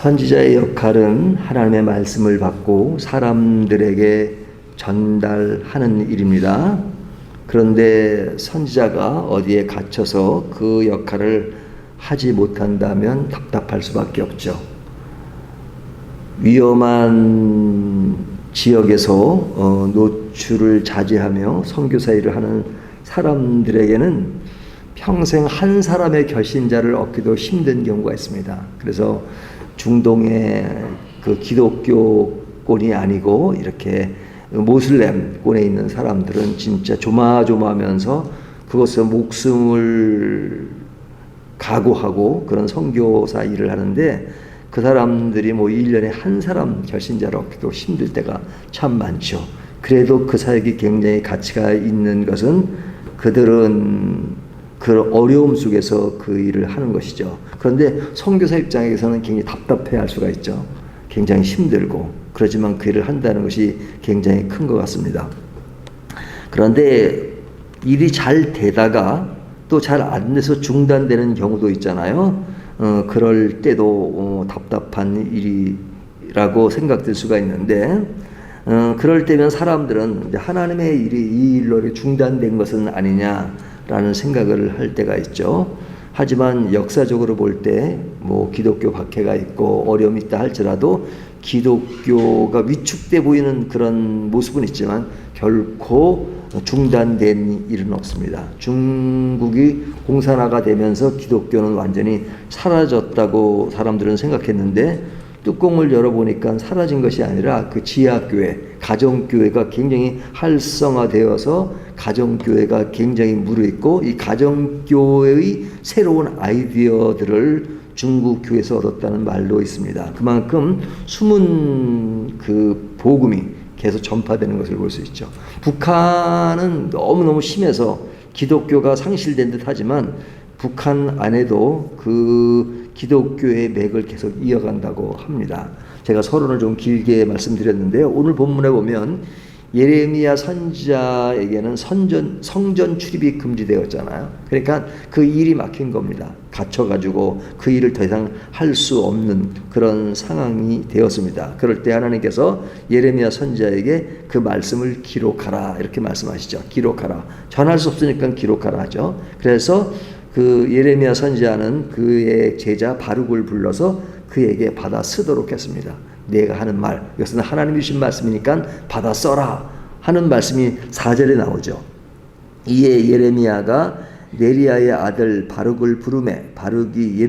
선지자의 역할은 하나님의 말씀을 받고 사람들에게 전달하는 일입니다. 그런데 선지자가 어디에 갇혀서 그 역할을 하지 못한다면 답답할 수밖에 없죠. 위험한 지역에서 노출을 자제하며 선교사 일을 하는 사람들에게는 평생 한 사람의 결신자를 얻기도 힘든 경우가 있습니다. 그래서 중동의 그 기독교권이 아니고 이렇게 모슬렘권에 있는 사람들은 진짜 조마조마하면서 그것을 목숨을 각오하고 그런 선교사 일을 하는데, 그 사람들이 뭐 1년에 한 사람 결신자를 얻기도 힘들 때가 참 많죠. 그래도 그 사역이 굉장히 가치가 있는 것은 그들은 그 어려움 속에서 그 일을 하는 것이죠. 그런데 선교사 입장에서는 굉장히 답답해할 수가 있죠. 굉장히 힘들고, 그렇지만 그 일을 한다는 것이 굉장히 큰 것 같습니다. 그런데 일이 잘 되다가 또 잘 안 돼서 중단되는 경우도 있잖아요. 그럴 때도 답답한 일이라고 생각될 수가 있는데, 그럴 때면 사람들은 하나님의 일이 이 일로 중단된 것은 아니냐라는 생각을 할 때가 있죠. 하지만 역사적으로 볼 때 뭐 기독교 박해가 있고 어려움이 있다 할지라도 기독교가 위축돼 보이는 그런 모습은 있지만 결코 중단된 일은 없습니다. 중국이 공산화가 되면서 기독교는 완전히 사라졌다고 사람들은 생각했는데, 뚜껑을 열어보니까 사라진 것이 아니라 그 지하교회, 가정교회가 굉장히 활성화되어서 가정교회가 굉장히 무르익고, 이 가정교회의 새로운 아이디어들을 중국 교회에서 얻었다는 말도 있습니다. 그만큼 숨은 그 복음이 계속 전파되는 것을 볼 수 있죠. 북한은 너무너무 심해서 기독교가 상실된 듯 하지만 북한 안에도 그 기독교의 맥을 계속 이어간다고 합니다. 제가 서론을 좀 길게 말씀드렸는데요. 오늘 본문에 보면 예레미야 선지자에게는 성전 출입이 금지되었잖아요. 그러니까 그 일이 막힌 겁니다. 갇혀가지고 그 일을 더 이상 할 수 없는 그런 상황이 되었습니다. 그럴 때 하나님께서 예레미야 선지자에게 그 말씀을 기록하라 이렇게 말씀하시죠. 기록하라. 전할 수 없으니까 기록하라 하죠. 그래서 그 예레미야 선지자는 그의 제자 바룩을 불러서 그에게 받아 쓰도록 했습니다. 내가 하는 말, 이것은 하나님이 주신 말씀이니까 받아 써라 하는 말씀이 4절에 나오죠. 이에 예레미야가 네리야의 아들 바룩을 부르매 바룩이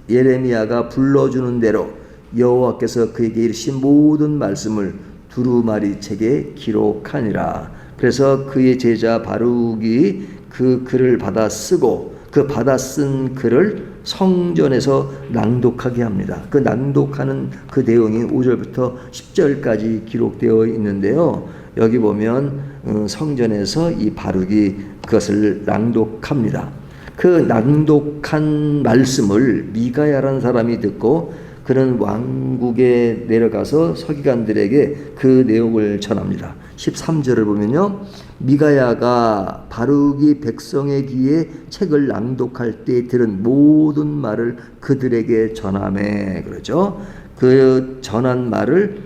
예레미야가 불러주는 대로 여호와께서 그에게 이르신 모든 말씀을 두루마리 책에 기록하니라. 그래서 그의 제자 바룩이 그 글을 받아 쓰고 그 받아 쓴 글을 성전에서 낭독하게 합니다. 그 낭독하는 그 내용이 5절부터 10절까지 기록되어 있는데요. 여기 보면 성전에서 이 바룩이 그것을 낭독합니다. 그 낭독한 말씀을 미가야라는 사람이 듣고 그는 왕국에 내려가서 서기관들에게 그 내용을 전합니다. 13절을 보면요. 미가야가 바룩이 백성의 귀에 책을 낭독할 때 들은 모든 말을 그들에게 전하매, 그러죠. 그 전한 말을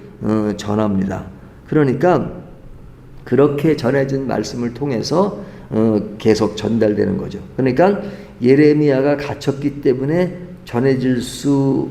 전합니다. 그러니까 그렇게 전해진 말씀을 통해서 계속 전달되는 거죠. 그러니까 예레미야가 갇혔기 때문에 전해질 수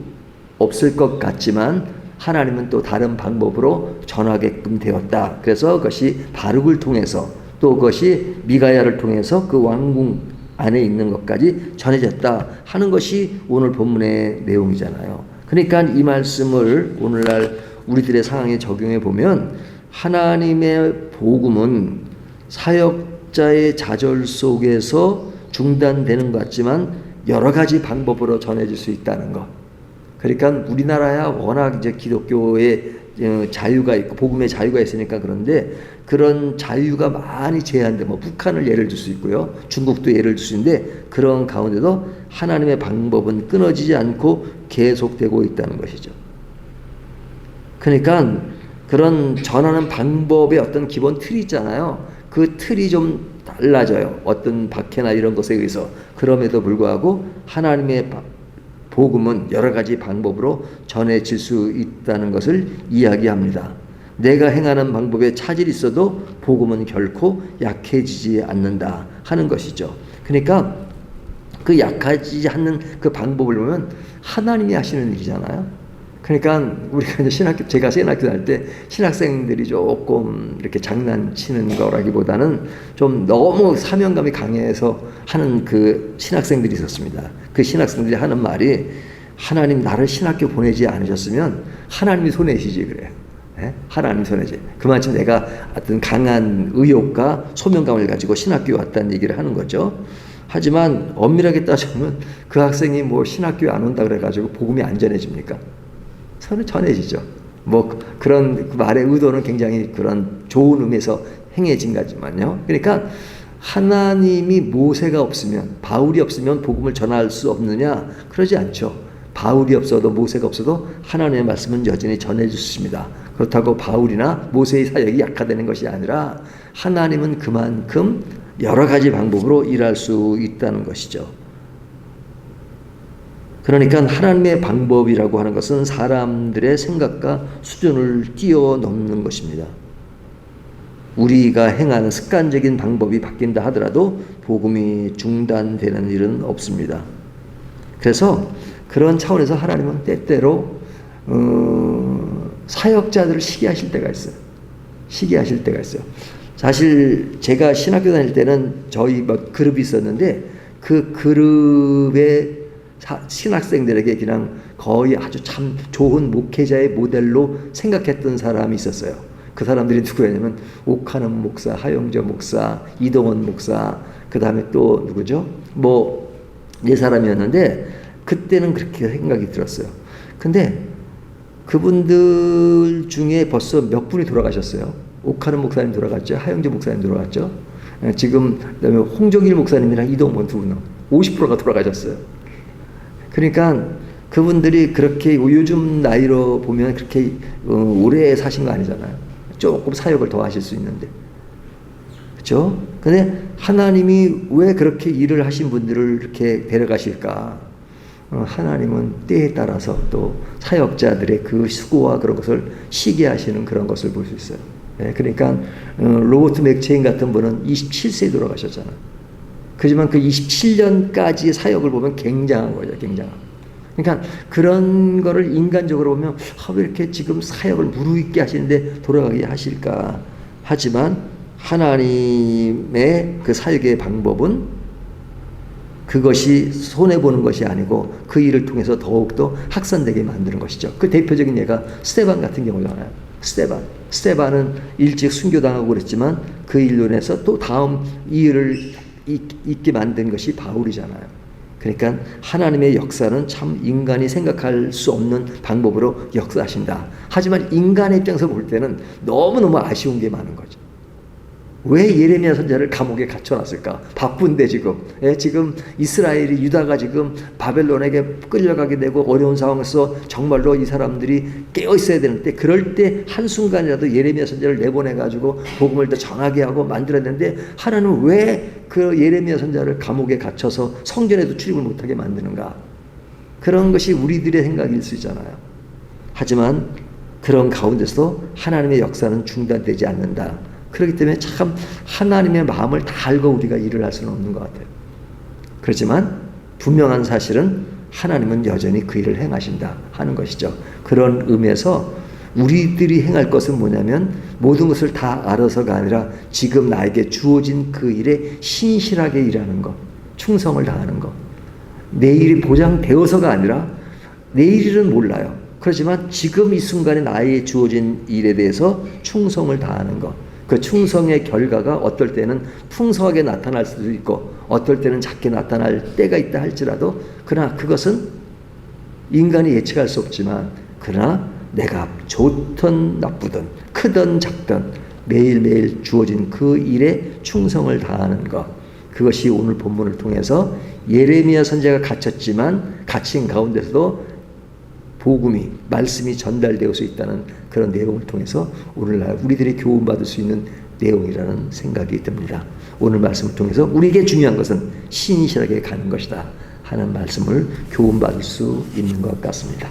없을 것 같지만 하나님은 또 다른 방법으로 전하게끔 되었다. 그래서 그것이 바룩을 통해서 또 그것이 미가야를 통해서 그 왕궁 안에 있는 것까지 전해졌다 하는 것이 오늘 본문의 내용이잖아요. 그러니까 이 말씀을 오늘날 우리들의 상황에 적용해 보면 하나님의 복음은 사역자의 좌절 속에서 중단되는 것 같지만 여러 가지 방법으로 전해질 수 있다는 것. 그러니까 우리나라야 워낙 이제 기독교의 자유가 있고 복음의 자유가 있으니까 그런데 그런 자유가 많이 제한돼. 뭐 북한을 예를 들 수 있고요, 중국도 예를 들 수 있는데 그런 가운데도 하나님의 방법은 끊어지지 않고 계속되고 있다는 것이죠. 그러니까 그런 전하는 방법의 어떤 기본 틀이 있잖아요. 그 틀이 좀 달라져요. 어떤 박해나 이런 것에 의해서. 그럼에도 불구하고 하나님의 복음은 여러 가지 방법으로 전해질 수 있다는 것을 이야기합니다. 내가 행하는 방법에 차질이 있어도 복음은 결코 약해지지 않는다 하는 것이죠. 그러니까 그 약하지 않는 그 방법을 보면 하나님이 하시는 일이잖아요. 그러니까 우리가 이제 제가 신학교 다닐 때 신학생들이 조금 이렇게 장난치는 거라기보다는 좀 너무 사명감이 강해서 하는 그 신학생들이 있었습니다. 그 신학생들이 하는 말이, 하나님 나를 신학교 보내지 않으셨으면 하나님이 손해시지 그래요. 네? 하나님 손해지. 그만큼 내가 어떤 강한 의욕과 소명감을 가지고 신학교에 왔다는 얘기를 하는 거죠. 하지만 엄밀하게 따져보면 그 학생이 뭐 신학교에 안 온다 그래가지고 복음이 안 전해집니까? 서로 전해지죠. 뭐 그런 말의 의도는 굉장히 그런 좋은 의미에서 행해진 거지만요. 그러니까 하나님이 모세가 없으면, 바울이 없으면 복음을 전할 수 없느냐? 그러지 않죠. 바울이 없어도 모세가 없어도 하나님의 말씀은 여전히 전해졌습니다. 그렇다고 바울이나 모세의 사역이 약화되는 것이 아니라 하나님은 그만큼 여러 가지 방법으로 일할 수 있다는 것이죠. 그러니까 하나님의 방법이라고 하는 것은 사람들의 생각과 수준을 뛰어넘는 것입니다. 우리가 행하는 습관적인 방법이 바뀐다 하더라도 복음이 중단되는 일은 없습니다. 그래서 그런 차원에서 하나님은 때때로 사역자들을 시기하실 때가 있어요. 시기하실 때가 있어요. 사실 제가 신학교 다닐 때는 저희 막 그룹이 있었는데 그 그룹의 신학생들에게 그냥 거의 아주 참 좋은 목회자의 모델로 생각했던 사람이 있었어요. 그 사람들이 누구였냐면 옥하는 목사, 하영조 목사, 이동원 목사, 그 다음에 또 누구죠? 뭐 네 사람이었는데 그때는 그렇게 생각이 들었어요. 근데 그분들 중에 벌써 몇 분이 돌아가셨어요. 옥하는 목사님 돌아갔죠. 하영조 목사님 돌아갔죠. 지금 그다음에 홍정일 목사님이랑 이동원 두 분, 50%가 돌아가셨어요. 그러니까 그분들이 그렇게 요즘 나이로 보면 그렇게 오래 사신 거 아니잖아요. 조금 사역을 더 하실 수 있는데. 그렇죠? 근데 하나님이 왜 그렇게 일을 하신 분들을 이렇게 데려가실까? 하나님은 때에 따라서 또 사역자들의 그 수고와 그런 것을 시기하시는 그런 것을 볼 수 있어요. 네, 그러니까 로버트 맥체인 같은 분은 27세에 돌아가셨잖아요. 그렇지만 그 27년까지의 사역을 보면 굉장한 거죠. 굉장한. 그러니까 그런 거를 인간적으로 보면 왜 이렇게 지금 사역을 무르익게 하시는데 돌아가게 하실까? 하지만 하나님의 그 사역의 방법은 그것이 손해보는 것이 아니고 그 일을 통해서 더욱더 확산되게 만드는 것이죠. 그 대표적인 예가 스데반 같은 경우잖아요. 스데반은 일찍 순교당하고 그랬지만 그 일로 인해서 또 다음 이 일을 있게 만든 것이 바울이잖아요. 그러니까 하나님의 역사는 참 인간이 생각할 수 없는 방법으로 역사하신다. 하지만 인간의 입장에서 볼 때는 너무너무 아쉬운 게 많은 거죠. 왜 예레미야 선지자를 감옥에 갇혀놨을까? 바쁜데 지금 이스라엘이, 유다가 지금 바벨론에게 끌려가게 되고 어려운 상황에서 정말로 이 사람들이 깨어 있어야 되는데, 그럴 때 한순간이라도 예레미야 선지자를 내보내가지고 복음을 더 전하게 하고 만들었는데, 하나님은 왜 그 예레미야 선지자를 감옥에 갇혀서 성전에도 출입을 못하게 만드는가? 그런 것이 우리들의 생각일 수 있잖아요. 하지만 그런 가운데서도 하나님의 역사는 중단되지 않는다. 그렇기 때문에 참 하나님의 마음을 다 알고 우리가 일을 할 수는 없는 것 같아요. 그렇지만 분명한 사실은 하나님은 여전히 그 일을 행하신다 하는 것이죠. 그런 의미에서 우리들이 행할 것은 뭐냐면 모든 것을 다 알아서가 아니라 지금 나에게 주어진 그 일에 신실하게 일하는 것, 충성을 다하는 것. 내일이 보장되어서가 아니라 내일은 몰라요. 그렇지만 지금 이 순간에 나에게 주어진 일에 대해서 충성을 다하는 것. 그 충성의 결과가 어떨 때는 풍성하게 나타날 수도 있고 어떨 때는 작게 나타날 때가 있다 할지라도, 그러나 그것은 인간이 예측할 수 없지만, 그러나 내가 좋든 나쁘든 크든 작든 매일매일 주어진 그 일에 충성을 다하는 것, 그것이 오늘 본문을 통해서 예레미야 선지자가 갇혔지만 갇힌 가운데서도 복음이, 말씀이 전달되어 수 있다는 그런 내용을 통해서 오늘날 우리들이 교훈받을 수 있는 내용이라는 생각이 듭니다. 오늘 말씀을 통해서 우리에게 중요한 것은 신실하게 가는 것이다 하는 말씀을 교훈받을 수 있는 것 같습니다.